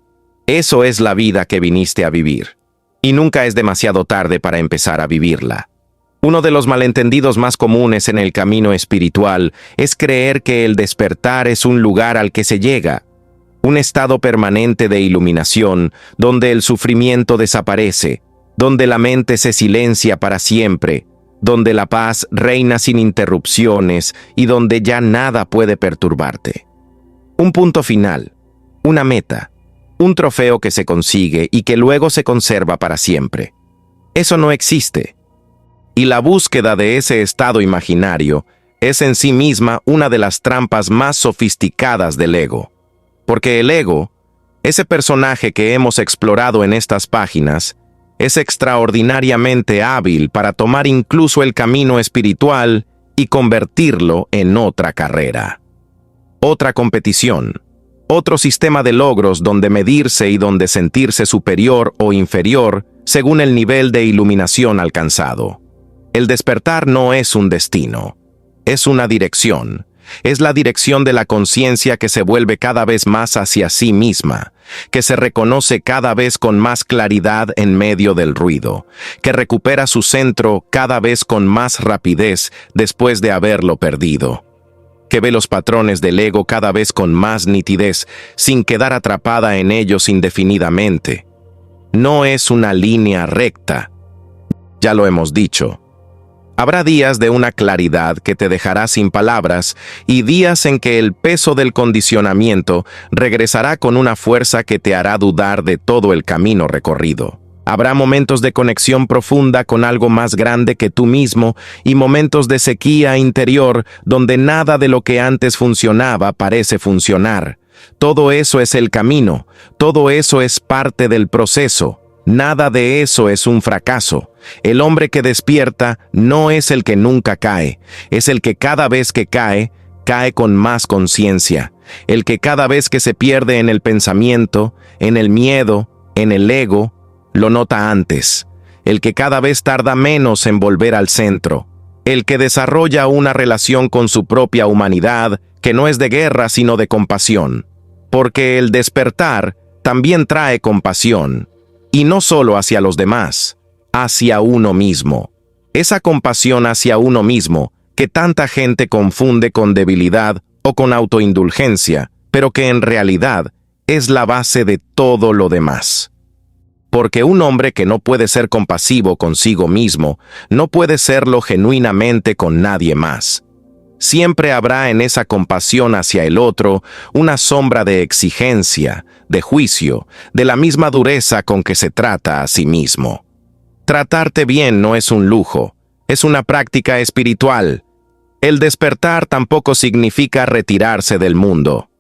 Eso es la vida que viniste a vivir, y nunca es demasiado tarde para empezar a vivirla. Uno de los malentendidos más comunes en el camino espiritual es creer que el despertar es un lugar al que se llega, un estado permanente de iluminación donde el sufrimiento desaparece, donde la mente se silencia para siempre, donde la paz reina sin interrupciones y donde ya nada puede perturbarte. Un punto final, una meta, un trofeo que se consigue y que luego se conserva para siempre. Eso no existe. Y la búsqueda de ese estado imaginario es en sí misma una de las trampas más sofisticadas del ego. Porque el ego, ese personaje que hemos explorado en estas páginas, es extraordinariamente hábil para tomar incluso el camino espiritual y convertirlo en otra carrera. Otra competición. Otro sistema de logros donde medirse y donde sentirse superior o inferior según el nivel de iluminación alcanzado. El despertar no es un destino, es una dirección. Es la dirección de la conciencia que se vuelve cada vez más hacia sí misma, que se reconoce cada vez con más claridad en medio del ruido, que recupera su centro cada vez con más rapidez después de haberlo perdido, que ve los patrones del ego cada vez con más nitidez, sin quedar atrapada en ellos indefinidamente. No es una línea recta. Ya lo hemos dicho. Habrá días de una claridad que te dejará sin palabras y días en que el peso del condicionamiento regresará con una fuerza que te hará dudar de todo el camino recorrido. Habrá momentos de conexión profunda con algo más grande que tú mismo y momentos de sequía interior donde nada de lo que antes funcionaba parece funcionar. Todo eso es el camino, todo eso es parte del proceso. Nada de eso es un fracaso. El hombre que despierta no es el que nunca cae, es el que cada vez que cae, cae con más conciencia. El que cada vez que se pierde en el pensamiento, en el miedo, en el ego, lo nota antes. El que cada vez tarda menos en volver al centro. El que desarrolla una relación con su propia humanidad, que no es de guerra sino de compasión. Porque el despertar también trae compasión. Y no solo hacia los demás, hacia uno mismo. Esa compasión hacia uno mismo que tanta gente confunde con debilidad o con autoindulgencia, pero que en realidad es la base de todo lo demás. Porque un hombre que no puede ser compasivo consigo mismo, no puede serlo genuinamente con nadie más. Siempre habrá en esa compasión hacia el otro una sombra de exigencia, de juicio, de la misma dureza con que se trata a sí mismo. Tratarte bien no es un lujo, es una práctica espiritual. El despertar tampoco significa retirarse del mundo.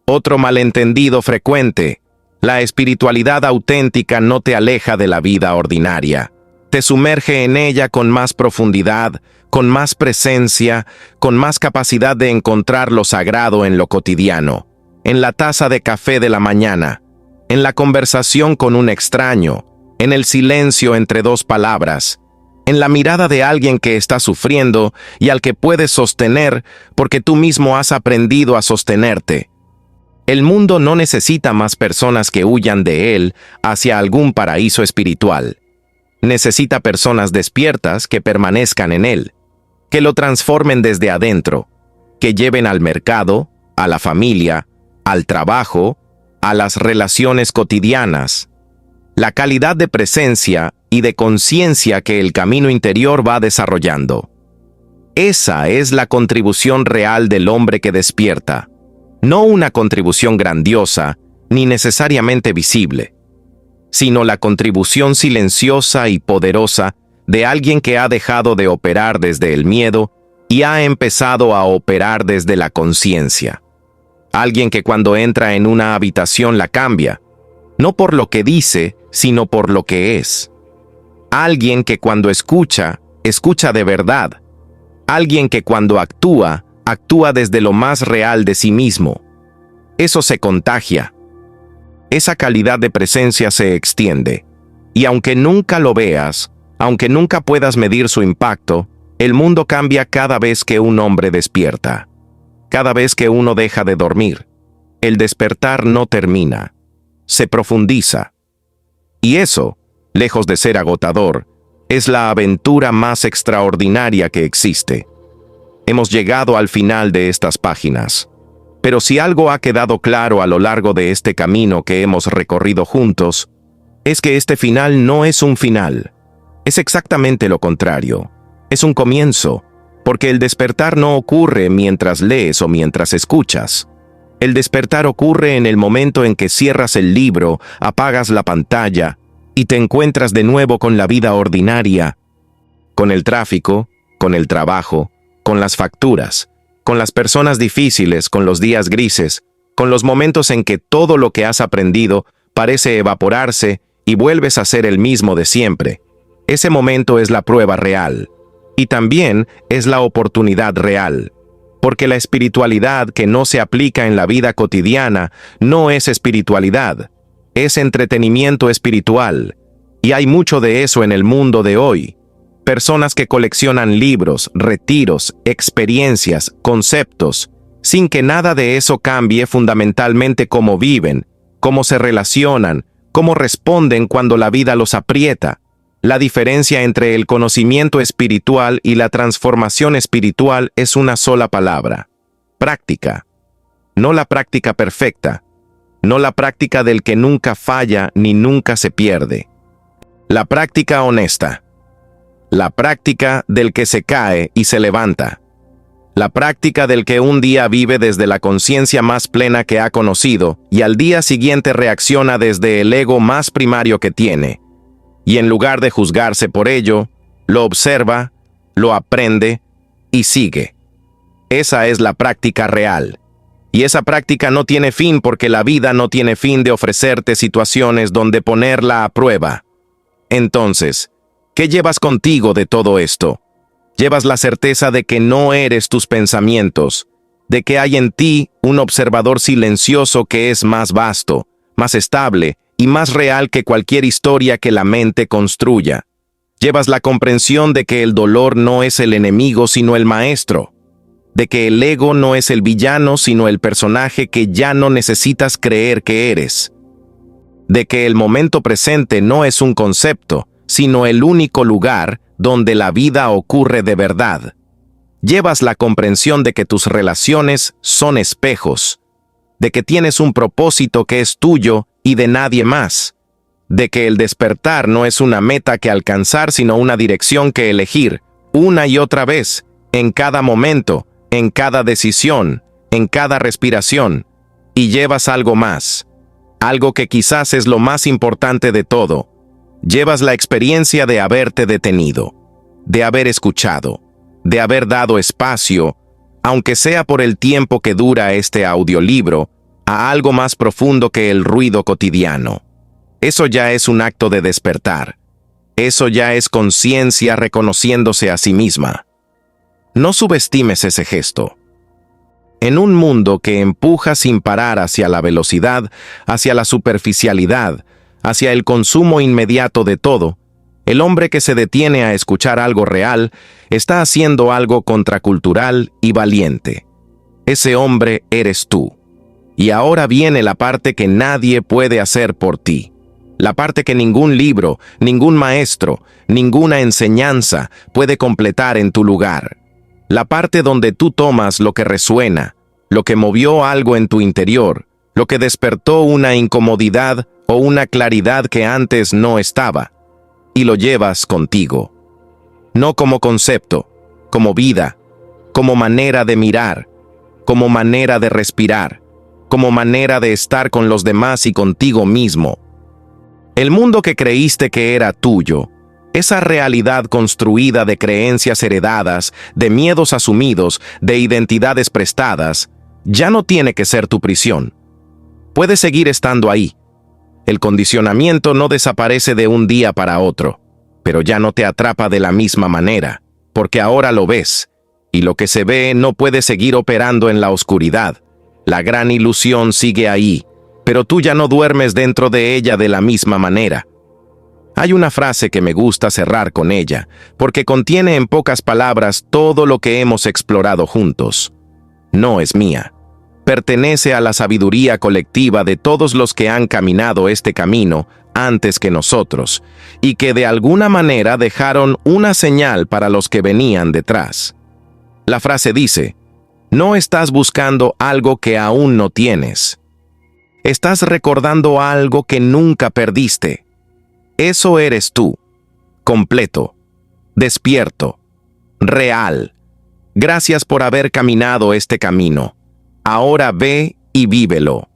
Otro malentendido frecuente: la espiritualidad auténtica no te aleja de la vida ordinaria. Te sumerge en ella con más profundidad, con más presencia, con más capacidad de encontrar lo sagrado en lo cotidiano, en la taza de café de la mañana, en la conversación con un extraño, en el silencio entre dos palabras, en la mirada de alguien que está sufriendo y al que puedes sostener porque tú mismo has aprendido a sostenerte. El mundo no necesita más personas que huyan de él hacia algún paraíso espiritual. Necesita personas despiertas que permanezcan en él, que lo transformen desde adentro, que lleven al mercado, a la familia, al trabajo, a las relaciones cotidianas, la calidad de presencia y de conciencia que el camino interior va desarrollando. Esa es la contribución real del hombre que despierta, no una contribución grandiosa ni necesariamente visible, sino la contribución silenciosa y poderosa de alguien que ha dejado de operar desde el miedo y ha empezado a operar desde la conciencia. Alguien que cuando entra en una habitación la cambia, no por lo que dice, sino por lo que es. Alguien que cuando escucha, escucha de verdad. Alguien que cuando actúa, actúa desde lo más real de sí mismo. Eso se contagia. Esa calidad de presencia se extiende, y aunque nunca lo veas, aunque nunca puedas medir su impacto, el mundo cambia cada vez que un hombre despierta. Cada vez que uno deja de dormir, el despertar no termina, se profundiza. Y eso, lejos de ser agotador, es la aventura más extraordinaria que existe. Hemos llegado al final de estas páginas. Pero si algo ha quedado claro a lo largo de este camino que hemos recorrido juntos, es que este final no es un final. Es exactamente lo contrario. Es un comienzo, porque el despertar no ocurre mientras lees o mientras escuchas. El despertar ocurre en el momento en que cierras el libro, apagas la pantalla y te encuentras de nuevo con la vida ordinaria, con el tráfico, con el trabajo, con las facturas, con las personas difíciles, con los días grises, con los momentos en que todo lo que has aprendido parece evaporarse y vuelves a ser el mismo de siempre. Ese momento es la prueba real, y también es la oportunidad real, porque la espiritualidad que no se aplica en la vida cotidiana no es espiritualidad, es entretenimiento espiritual, y hay mucho de eso en el mundo de hoy. Personas que coleccionan libros, retiros, experiencias, conceptos, sin que nada de eso cambie fundamentalmente cómo viven, cómo se relacionan, cómo responden cuando la vida los aprieta. La diferencia entre el conocimiento espiritual y la transformación espiritual es una sola palabra: práctica. No la práctica perfecta, no la práctica del que nunca falla ni nunca se pierde. La práctica honesta. La práctica del que se cae y se levanta. La práctica del que un día vive desde la conciencia más plena que ha conocido y al día siguiente reacciona desde el ego más primario que tiene. Y en lugar de juzgarse por ello, lo observa, lo aprende y sigue. Esa es la práctica real. Y esa práctica no tiene fin porque la vida no tiene fin de ofrecerte situaciones donde ponerla a prueba. Entonces, ¿qué llevas contigo de todo esto? Llevas la certeza de que no eres tus pensamientos, de que hay en ti un observador silencioso que es más vasto, más estable y más real que cualquier historia que la mente construya. Llevas la comprensión de que el dolor no es el enemigo sino el maestro, de que el ego no es el villano sino el personaje que ya no necesitas creer que eres, de que el momento presente no es un concepto, sino el único lugar donde la vida ocurre de verdad. Llevas la comprensión de que tus relaciones son espejos, de que tienes un propósito que es tuyo y de nadie más, de que el despertar no es una meta que alcanzar, sino una dirección que elegir, una y otra vez, en cada momento, en cada decisión, en cada respiración, y llevas algo más, algo que quizás es lo más importante de todo. Llevas la experiencia de haberte detenido, de haber escuchado, de haber dado espacio, aunque sea por el tiempo que dura este audiolibro, a algo más profundo que el ruido cotidiano. Eso ya es un acto de despertar. Eso ya es conciencia reconociéndose a sí misma. No subestimes ese gesto. En un mundo que empuja sin parar hacia la velocidad, hacia la superficialidad, hacia el consumo inmediato de todo, el hombre que se detiene a escuchar algo real está haciendo algo contracultural y valiente. Ese hombre eres tú. Y ahora viene la parte que nadie puede hacer por ti. La parte que ningún libro, ningún maestro, ninguna enseñanza puede completar en tu lugar. La parte donde tú tomas lo que resuena, lo que movió algo en tu interior, lo que despertó una incomodidad o una claridad que antes no estaba, y lo llevas contigo. No como concepto, como vida, como manera de mirar, como manera de respirar, como manera de estar con los demás y contigo mismo. El mundo que creíste que era tuyo, esa realidad construida de creencias heredadas, de miedos asumidos, de identidades prestadas, ya no tiene que ser tu prisión. Puedes seguir estando ahí. El condicionamiento no desaparece de un día para otro, pero ya no te atrapa de la misma manera, porque ahora lo ves, y lo que se ve no puede seguir operando en la oscuridad. La gran ilusión sigue ahí, pero tú ya no duermes dentro de ella de la misma manera. Hay una frase que me gusta cerrar con ella, porque contiene en pocas palabras todo lo que hemos explorado juntos. No es mía. Pertenece a la sabiduría colectiva de todos los que han caminado este camino antes que nosotros, y que de alguna manera dejaron una señal para los que venían detrás. La frase dice: no estás buscando algo que aún no tienes. Estás recordando algo que nunca perdiste. Eso eres tú, completo, despierto, real. Gracias por haber caminado este camino. Ahora ve y vívelo.